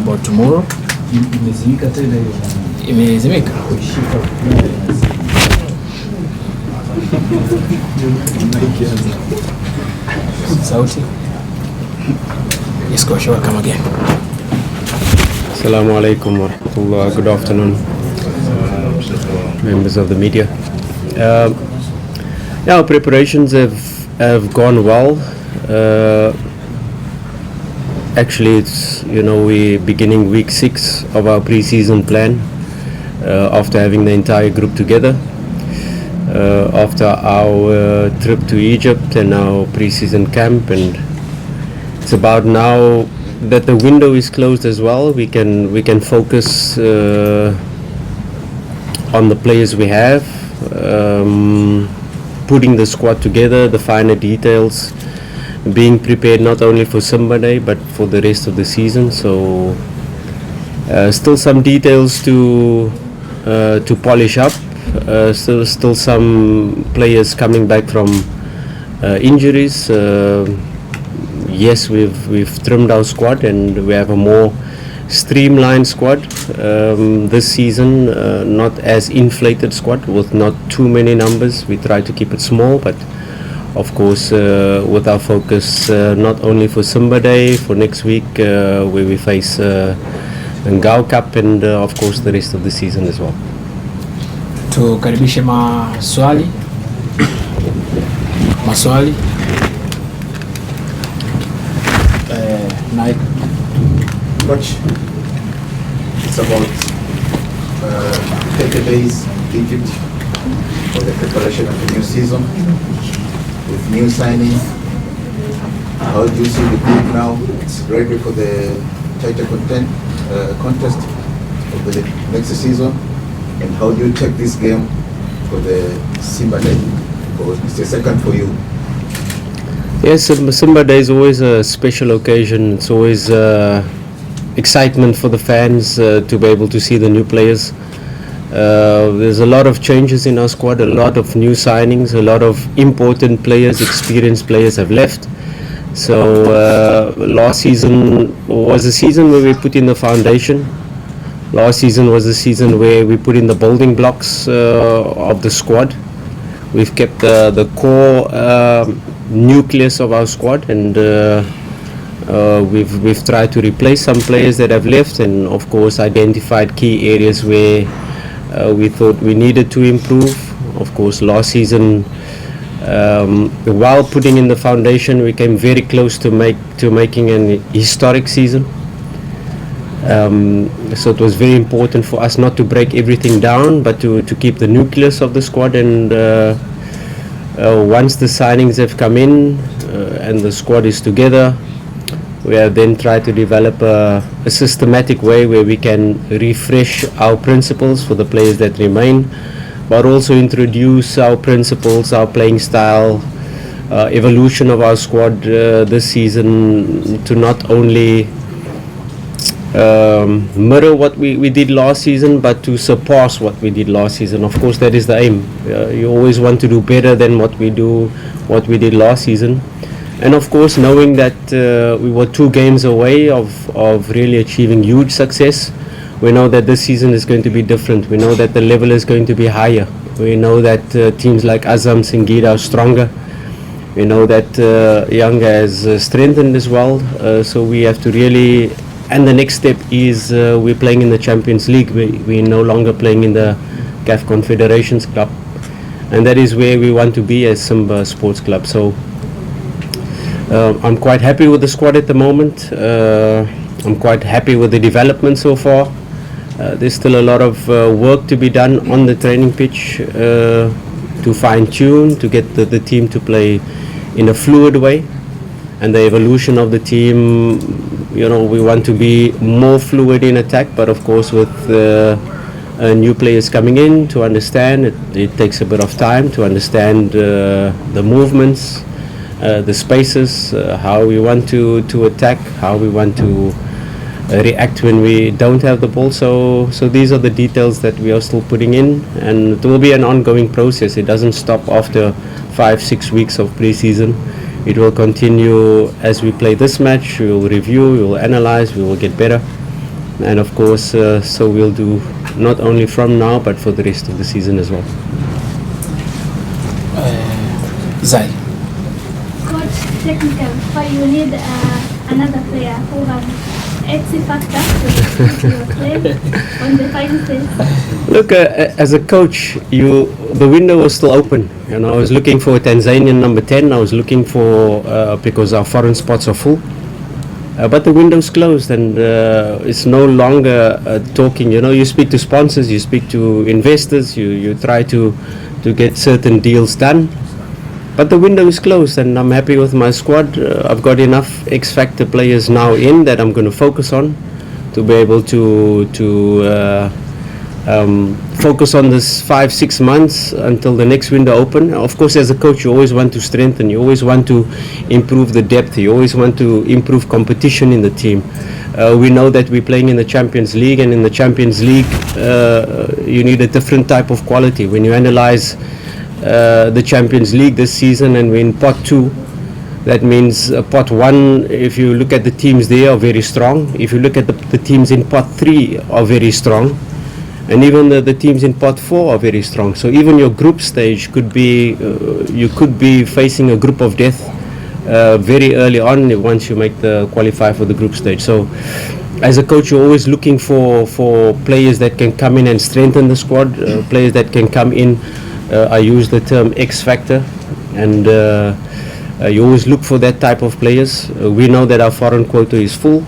about tomorrow. Imezimika. Sauti. Yes, Kocha, welcome again. Assalamu alaikum wa rahmatullah. Good afternoon, members of the media. Our preparations have gone well. Actually, it's we're beginning week 6 of our pre-season plan after having the entire group together. After our trip to Egypt and our pre-season camp, and it's about now that the window is closed as well. We can focus on the players we have, putting the squad together, the finer details, being prepared not only for Simba Day but for the rest of the season. So still some details to polish up. Still some players coming back from injuries. Yes, we've trimmed our squad and we have a more streamlined squad this season, not as inflated squad with not too many numbers. We try to keep it small, but of course with our focus not only for Simba Day, for next week where we face Ngao Cup, and of course the rest of the season as well. Tukaribishe maswali. Coach, it's about 30 days in Egypt for the preparation of the new season with new signings. How do you see the group now? It's ready for the title contest of the next season. And how do you take this game for the Simba Day? Because it's the second for you. Yes, Simba Day is always a special occasion. It's always excitement for the fans to be able to see the new players. There's a lot of changes in our squad, a lot of new signings, a lot of important players, experienced players have left. So last season was a season where we put in the foundation. Last season was a season where we put in the building blocks of the squad. We've kept the core nucleus of our squad, and we've tried to replace some players that have left, and of course identified key areas where we thought we needed to improve. Of course, last season, while putting in the foundation, we came very close to making an historic season. So it was very important for us not to break everything down, but to keep the nucleus of the squad. And once the signings have come in and the squad is together, we have then tried to develop a systematic way where we can refresh our principles for the players that remain, but also introduce our principles, our playing style, evolution of our squad this season to not only mirror what we did last season, but to surpass what we did last season. Of course, that is the aim. You always want to do better than what we did last season. And of course, knowing that we were 2 games away of really achieving huge success, we know that this season is going to be different. We know that the level is going to be higher. We know that teams like Azam, Singida are stronger. We know that Young has strengthened as well. So we have to really. And the next step is we're playing in the Champions League. We're no longer playing in the CAF Confederations Cup, and that is where we want to be as Simba Sports Club. So I'm quite happy with the squad at the moment. I'm quite happy with the development so far. There's still a lot of work to be done on the training pitch to fine-tune, to get the team to play in a fluid way. And the evolution of the team, we want to be more fluid in attack, but of course with new players coming in, to understand it takes a bit of time to understand the movements, the spaces, how we want to attack, how we want to react when we don't have the ball. So these are the details that we are still putting in, and it will be an ongoing process. It doesn't stop after 5-6 weeks of pre-season. It will continue as we play this match. We will review, we will analyze, we will get better. and of course, so we'll do not only from now but for the rest of the season as well. Zai. Coach, technical, why you need another player who has X factor to your play on the final stage? Look, as a coach, the window was still open. You know, I was looking for a Tanzanian number 10. I was looking for because our foreign spots are full. But the window's closed, and it's no longer talking. You know, you speak to sponsors, you speak to investors, you try to get certain deals done. But the window is closed, and I'm happy with my squad. I've got enough X-factor players now in that I'm going to focus on to be able to focus on this 5-6 months until the next window open. Of course, as a coach, you always want to strengthen, you always want to improve the depth, you always want to improve competition in the team. We know that we're playing in the Champions League, and in the Champions League you need a different type of quality. When you analyze the Champions League this season and we're in pot 2, that means pot 1, if you look at the teams there, are very strong. If you look at the teams in pot 3 are very strong, and even the teams in pot 4 are very strong. So even your group stage could be you could be facing a group of death very early on once you make the qualify for the group stage. So as a coach, you're always looking for players that can come in and strengthen the squad, players that can come in, I use the term X factor, and you always look for that type of players. We know that our foreign quota is full.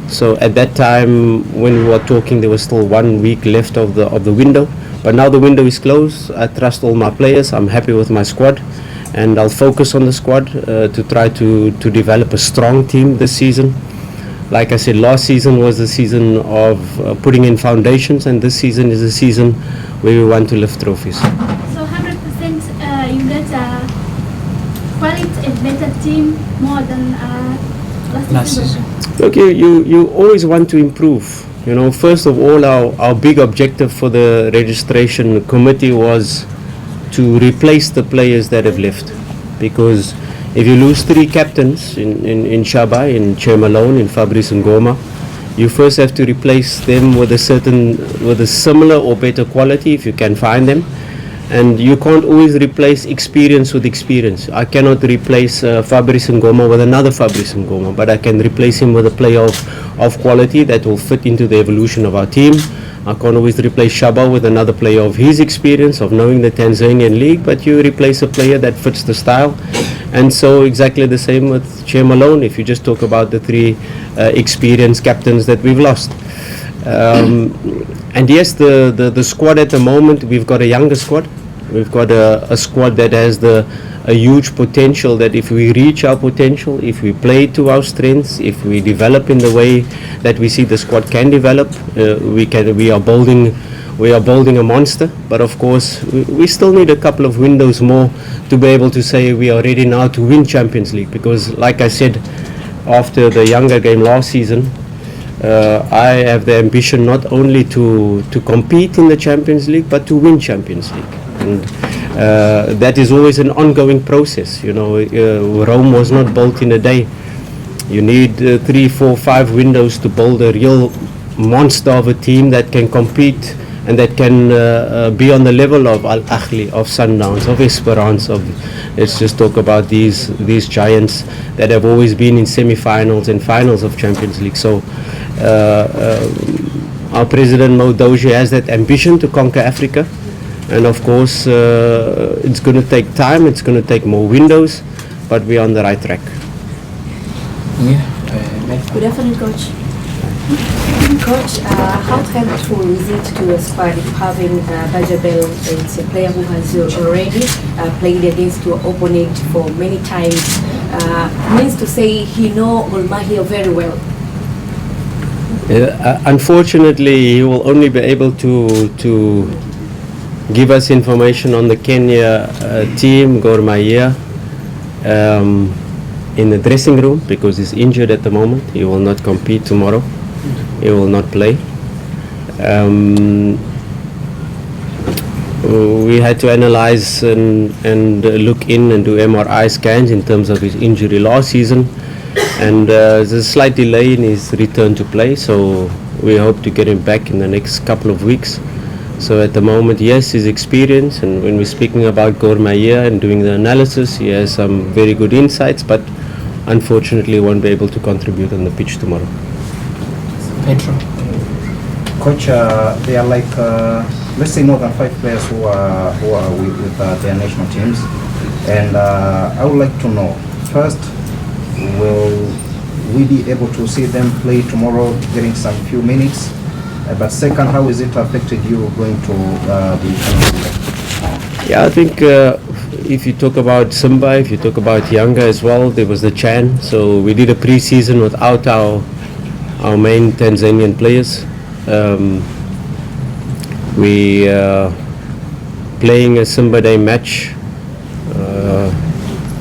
So at that time when we were talking, there was still 1 week left of the window, but now the window is closed. I trust all my players. I'm happy with my squad, and I'll focus on the squad to try to develop a strong team this season. Like I said, last season was the season of putting in foundations, and this season is a season where we want to lift trophies. So 100% you get a quality and better team more than last season. Look, you always want to improve. You know, first of all, our big objective for the registration committee was to replace the players that have left. Because if you lose 3 captains in Shaba, in Che Malone, in Fabrice Ngoma, you first have to replace them with a similar or better quality if you can find them. And you can't always replace experience with experience. I cannot replace Fabrice Ngoma with another Fabrice Ngoma, but I can replace him with a player of quality that will fit into the evolution of our team. I can't always replace Shaba with another player of his experience, of knowing the Tanzanian league, but you replace a player that fits the style. And so exactly the same with Che Malone, if you just talk about the 3 experienced captains that we've lost. And yes, the squad at the moment, we've got a younger squad. We've got a squad that has a huge potential, that if we reach our potential, if we play to our strengths, if we develop in the way that we see the squad can develop, we are building a monster. But of course, we still need a couple of windows more to be able to say we are ready now to win Champions League. Because like I said, after the younger game last season, I have the ambition not only to compete in the Champions League, but to win Champions League. And that is always an ongoing process. You know, Rome was not built in a day. You need 3, 4, 5 windows to build a real monster of a team that can compete and that can be on the level of Al Ahly, of Sundowns, of Esperance, of, let's just talk about these giants that have always been in semi-finals and finals of Champions League. So our president Mo Doji has that ambition to conquer Africa. And of course, it's going to take time, it's going to take more windows, but we're on the right track. Good afternoon, Coach. Coach, how helpful is it to a squad having Bajabel? It's a player who has already played against your opponent for many times. Means to say he knows Gor Mahia very well. Unfortunately, he will only be able to give us information on the Kenya team, Gor Mahia, in the dressing room, because he's injured at the moment. He will not compete tomorrow. He will not play. We had to analyze and look in and do MRI scans in terms of his injury last season, and there's a slight delay in his return to play, so we hope to get him back in the next couple of weeks. So at the moment, yes, his experience, and when we're speaking about Gormaya and doing the analysis, he has some very good insights, but unfortunately won't be able to contribute on the pitch tomorrow. Petro. Coach, there are like, let's say more than 5 players who are with their national teams. And I would like to know, first, will we be able to see them play tomorrow, getting some few minutes? But second, how is it affected you going to the country? Yeah, I think if you talk about Simba, if you talk about Yanga as well, there was the Chan. So we did a pre-season without our main Tanzanian players. We playing a Simba Day match.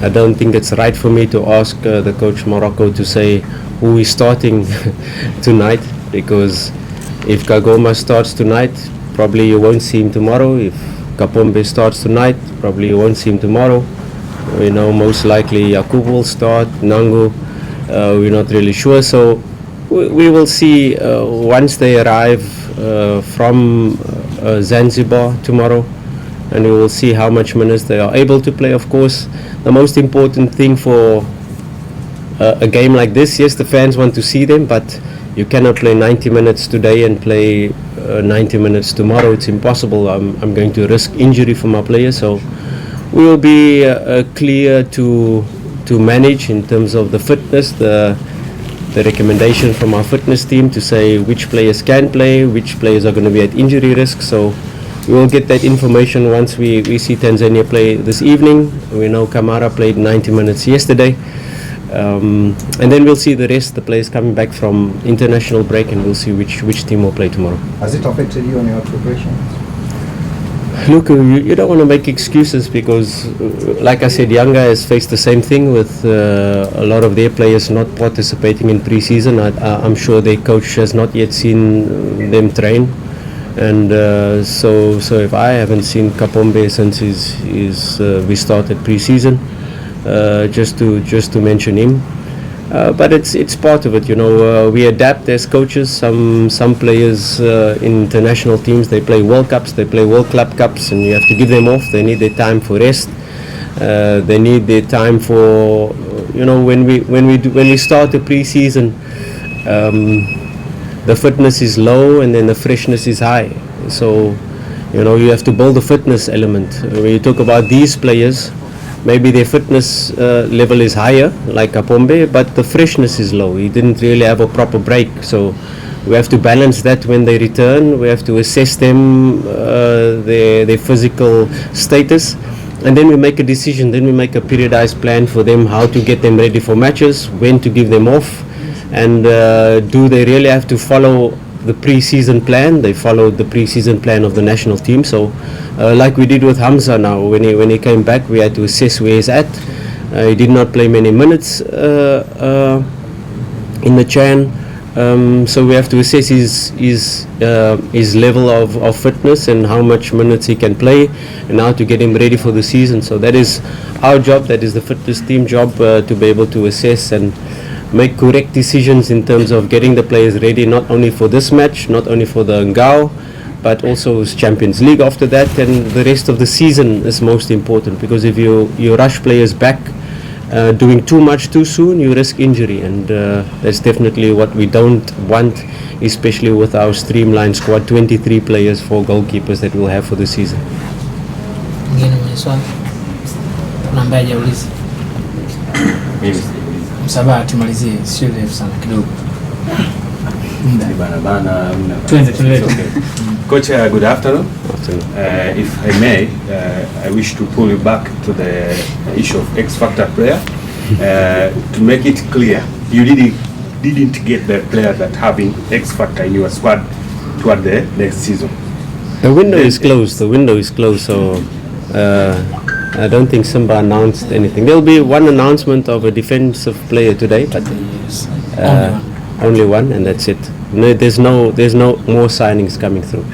I don't think it's right for me to ask the coach Morocco to say who is starting tonight, because if Kagoma starts tonight, probably you won't see him tomorrow. If Kapombe starts tonight, probably you won't see him tomorrow. We know most likely Yakub will start, Nangu, we're not really sure. So we will see once they arrive from Zanzibar tomorrow, and we will see how much minutes they are able to play. Of course, the most important thing for a game like this, yes, the fans want to see them, but you cannot play 90 minutes today and play 90 minutes tomorrow. It's impossible. I'm going to risk injury for my players, so we will be clear to manage in terms of the fitness, the recommendation from our fitness team to say which players can play, which players are going to be at injury risk. So we will get that information once we see Tanzania play this evening. We know Kamara played 90 minutes yesterday. And then we'll see the rest, the players coming back from international break, and we'll see which team will play tomorrow. Has it affected you on your preparation? Look, you don't want to make excuses because, like I said, Yanga has faced the same thing with a lot of their players not participating in pre-season. I'm sure their coach has not yet seen them train. And so if I haven't seen Kapombe since we started pre-season, just to mention him, but it's part of it, you know. We adapt as coaches. Some players in international teams, they play World Cups, they play World Club Cups, and you have to give them off. They need their time for rest. They need their time for, you know, when we start the pre-season, the fitness is low and then the freshness is high. So, you know, you have to build the fitness element. When you talk about these players, maybe their fitness level is higher, like Kapombe, but the freshness is low. He didn't really have a proper break. So we have to balance that when they return. We have to assess them, their physical status, and then we make a decision. Then we make a periodized plan for them, how to get them ready for matches, when to give them off, and do they really have to follow the pre-season plan? They followed the pre-season plan of the national team. So like we did with Hamza now, when he came back, we had to assess where he's at. He did not play many minutes in the Chan, so we have to assess his level of fitness and how much minutes he can play and how to get him ready for the season. So that is our job, that is the fitness team job, to be able to assess and make correct decisions in terms of getting the players ready, not only for this match, not only for the Ngao, but also Champions League after that, and the rest of the season is most important, because if you rush players back doing too much too soon, you risk injury, and that's definitely what we don't want, especially with our streamlined squad, 23 players, 4 goalkeepers that we'll have for the season. Mwingine mwenye swali? Kuna ambaye hajauliza? Msabaha tumalizie, sio refu sana kidogo. Coach, good afternoon. If I may, I wish to pull you back to the issue of X-Factor player. To make it clear, you didn't get the player that having X-Factor in your squad toward the next season. The window is closed. The window is closed, so I don't think Simba announced anything. There'll be one announcement of a defensive player today, but only one, and that's it. No, there's no more signings coming through.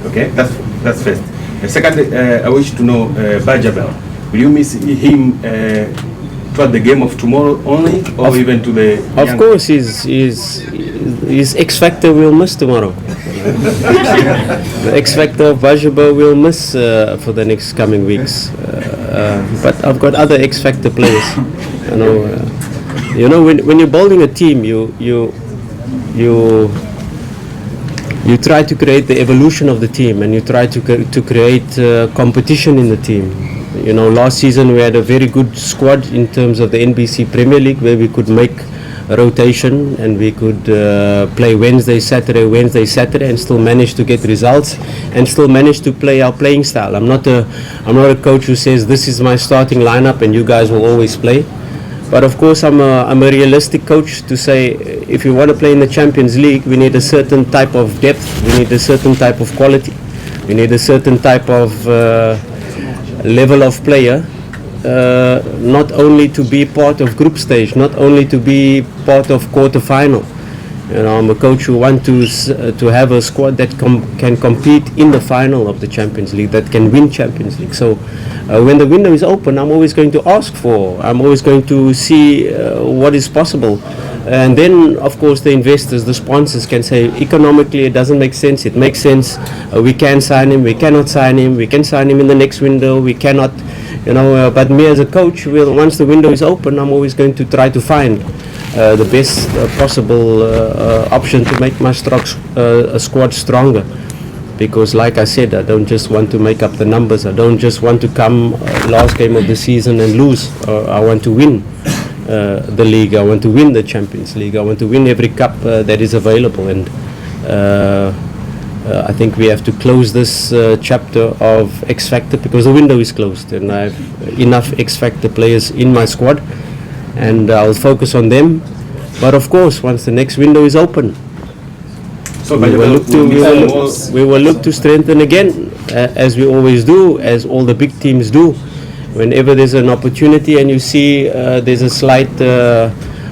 Okay, that's first. Second, I wish to know Bajabel. Will you miss him toward the game of tomorrow only, or even to the? Of course, his X factor will miss tomorrow. The X factor of Bajaba will miss for the next coming weeks. But I've got other X factor players. When you're building a team, you try to create the evolution of the team, and you try to create competition in the team. Last season we had a very good squad in terms of the NBC Premier League, where we could make a rotation and we could play Wednesday, Saturday, and still manage to get results and still manage to play our playing style. I'm not a coach who says this is my starting lineup and you guys will always play. But of course, I'm a realistic coach to say if you want to play in the Champions League, we need a certain type of depth, we need a certain type of quality, we need a certain type of level of player, not only to be part of group stage, not only to be part of quarter final. I'm a coach who wants to have a squad that can compete in the final of the Champions League, that can win Champions League. So when the window is open, I'm always going to ask I'm always going to see what is possible. And then, of course, the investors, the sponsors can say, economically, it doesn't make sense. It makes sense. We can sign him. We cannot sign him. We can sign him in the next window. We cannot, but me as a coach, once the window is open, I'm always going to try to find the best possible option to make my squad stronger. Because like I said, I don't just want to make up the numbers. I don't just want to come last game of the season and lose. I want to win the league. I want to win the Champions League. I want to win every cup that is available. And I think we have to close this chapter of X Factor, because the window is closed and I have enough X Factor players in my squad, and I'll focus on them. But of course, once the next window is open, we will look to strengthen again, as we always do, as all the big teams do. Whenever there's an opportunity and you see there's a slight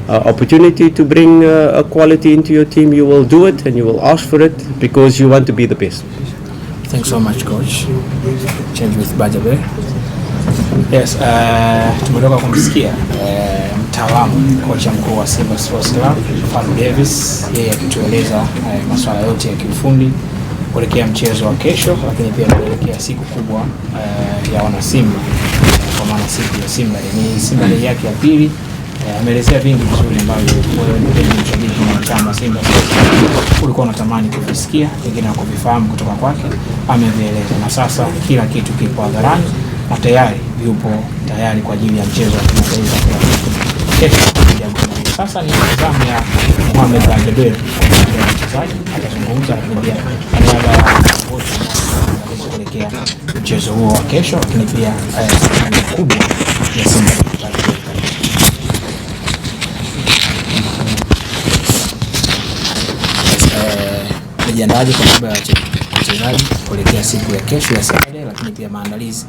opportunity to bring a quality into your team, you will do it and you will ask for it because you want to be the best. Thanks so much, coach. Change with Bajabe. Yes, tumetoka kumsikia mtaalamu kocha mkuu wa Simba Sports Club Fadlu Davis, yeye akitueleza masuala yote ya kiufundi kuelekea mchezo wa kesho, lakini pia kuelekea siku kubwa ya wana Simba, kwa maana siku ya Simba ni Simba yake ya pili. Ameelezea vingi vizuri ambavyo wewe ni mshabiki wa chama Simba ulikuwa unatamani kuvisikia, pengine kuvifahamu kutoka kwake. Amevieleza na sasa kila kitu kipo hadharani na tayari yupo tayari kwa ajili ya mchezo wa kimataifa kesho. Sasa ni zamu ya Baadhi mchezaji atazungumza kuingia niaba ya wote kuelekea mchezo huo wa kesho, lakini pia kubwa ya Simba. Jiandaje kwa sababu ya wachezaji kuelekea siku ya kesho ya Saturday, lakini pia maandalizi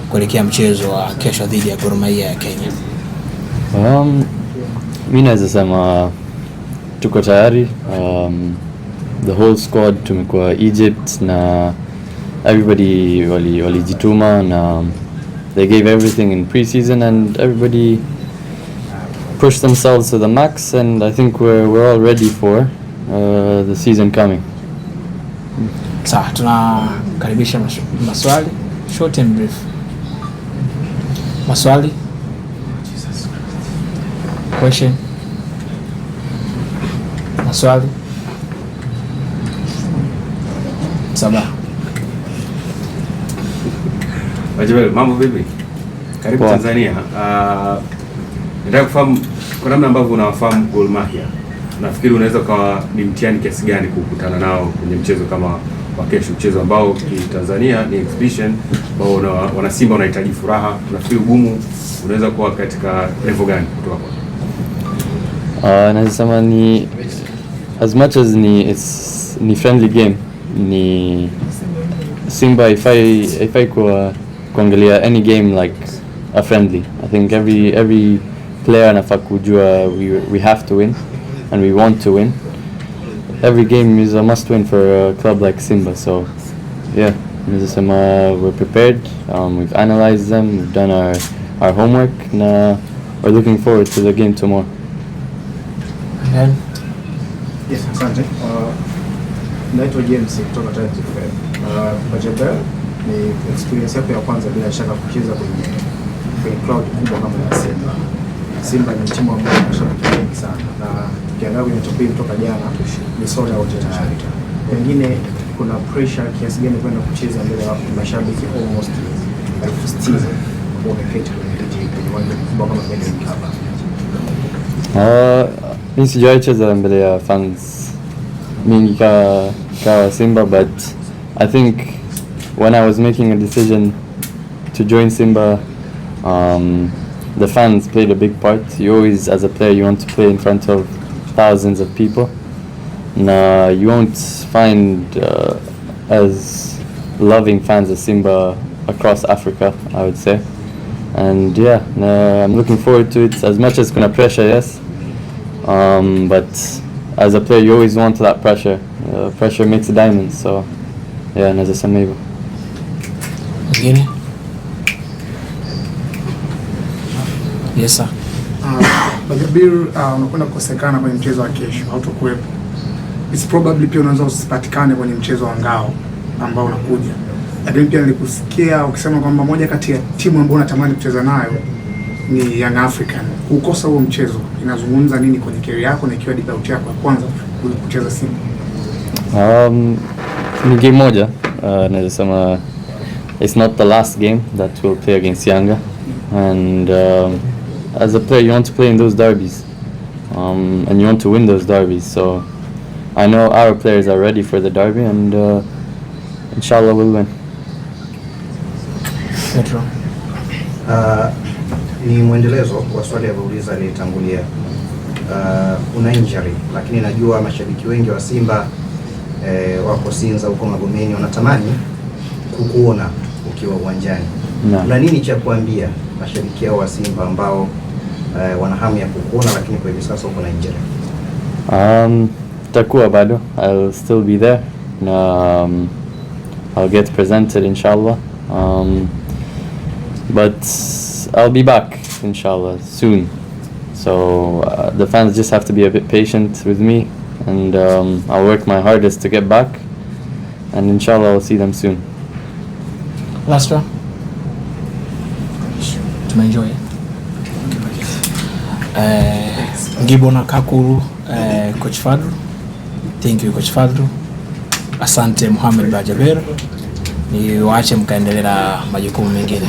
kuelekea mchezo wa kesho dhidi ya Gor Mahia ya Kenya? Mimi naweza sema tuko tayari. The whole squad tumekuwa Egypt na everybody walijituma na they gave everything in preseason and everybody pushed themselves to the max, and I think we're all ready for the season coming. Sawa, tunakaribisha maswali short and brief. Maswali? Question? Maswali? Saba. Wachezaji, mambo vipi? Karibu Tanzania. Nataka kufahamu kwa namna ambavyo unawafahamu Gor Mahia. Nafikiri unaweza kuwa ni mtihani kiasi gani kukutana nao kwenye mchezo kama wa kesho, mchezo ambao Tanzania ni exhibition ambao wana Simba wanahitaji furaha. Nafikiri ugumu unaweza kuwa katika level gani kutoka kwa? Naweza sema ni as much as ni friendly game, ni Simba if I kuangalia any game like a friendly. I think every player anafaa kujua we have to win and we want to win. Every game is a must win for a club like Simba. So yeah, we're prepared. We've analyzed them. We've done our homework. Na we're looking forward to the game tomorrow. And then Yes, asante. Naitwa James kutoka Times FM. Bajabel ni experience yako ya kwanza bila shaka kucheza kwenye crowd kubwa kama ya Simba. Simba ni timu ambayo inashabiki wengi sana, na tukiangalia kwenye topi kutoka jana ni sold out tayari. Pengine kuna pressure kiasi gani kwenda kucheza mbele ya mashabiki almost 60,000 ambao wameketi kwenye uwanja mkubwa kama vile Mkapa? Mimi sijawahi cheza mbele ya fans mingi ka Simba, but I think when I was making a decision to join Simba, the fans played a big part. You always, as a player, you want to play in front of thousands of people. You won't find as loving fans as Simba across Africa, I would say. And yeah, I'm looking forward to it. As much as kuna pressure, yes, but as a player you always want that pressure. Pressure makes a diamond, so yeah, naweza sema hivyo. Mwingine? Yes sir. Bajabir, unakwenda kukosekana kwenye mchezo wa kesho, hautokuwepo. It's probably pia unaweza usipatikane kwenye mchezo wa Ngao ambao unakuja. Lakini pia nilikusikia ukisema kwamba moja kati ya timu ambayo unatamani kucheza nayo ni Young African. Kukosa huo mchezo inazungumza nini kwenye career yako na ikiwa debut yako ya kwanza kucheza Simba? Ni game moja, naweza sema it's not the last game that we'll play against Yanga, and as a player you want to play in those derbies, and you want to win those derbies, so I know our players are ready for the derby, and inshallah we'll win. Petro. Ni mwendelezo wa swali aliouliza aliyetangulia. Una injury, lakini najua mashabiki wengi wa Simba wako Sinza huko Magomeni wanatamani kukuona ukiwa uwanjani. Una nini cha kuambia mashabiki hao wa Simba ambao wana hamu ya kukuona lakini kwa hivi sasa uko na injury? Takuwa bado, I'll still be there. I'll get presented inshallah. But I'll be back inshallah soon. So the fans just have to be a bit patient with me, and I'll work my hardest to get back, and inshallah I'll see them soon. Last one. Tumeenjoy. Ngibona Kakuru, Coach Fadlu. Thank you Coach Fadlu. Asante Mohamed Bajaber. Ni waache mkaendelea na majukumu mengine.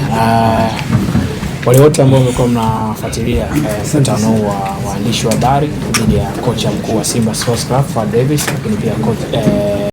Wale wote ambao wamekuwa mnafuatilia mkutano wa waandishi wa habari dhidi ya kocha mkuu wa Simba Sports Club Fadlu, lakini pia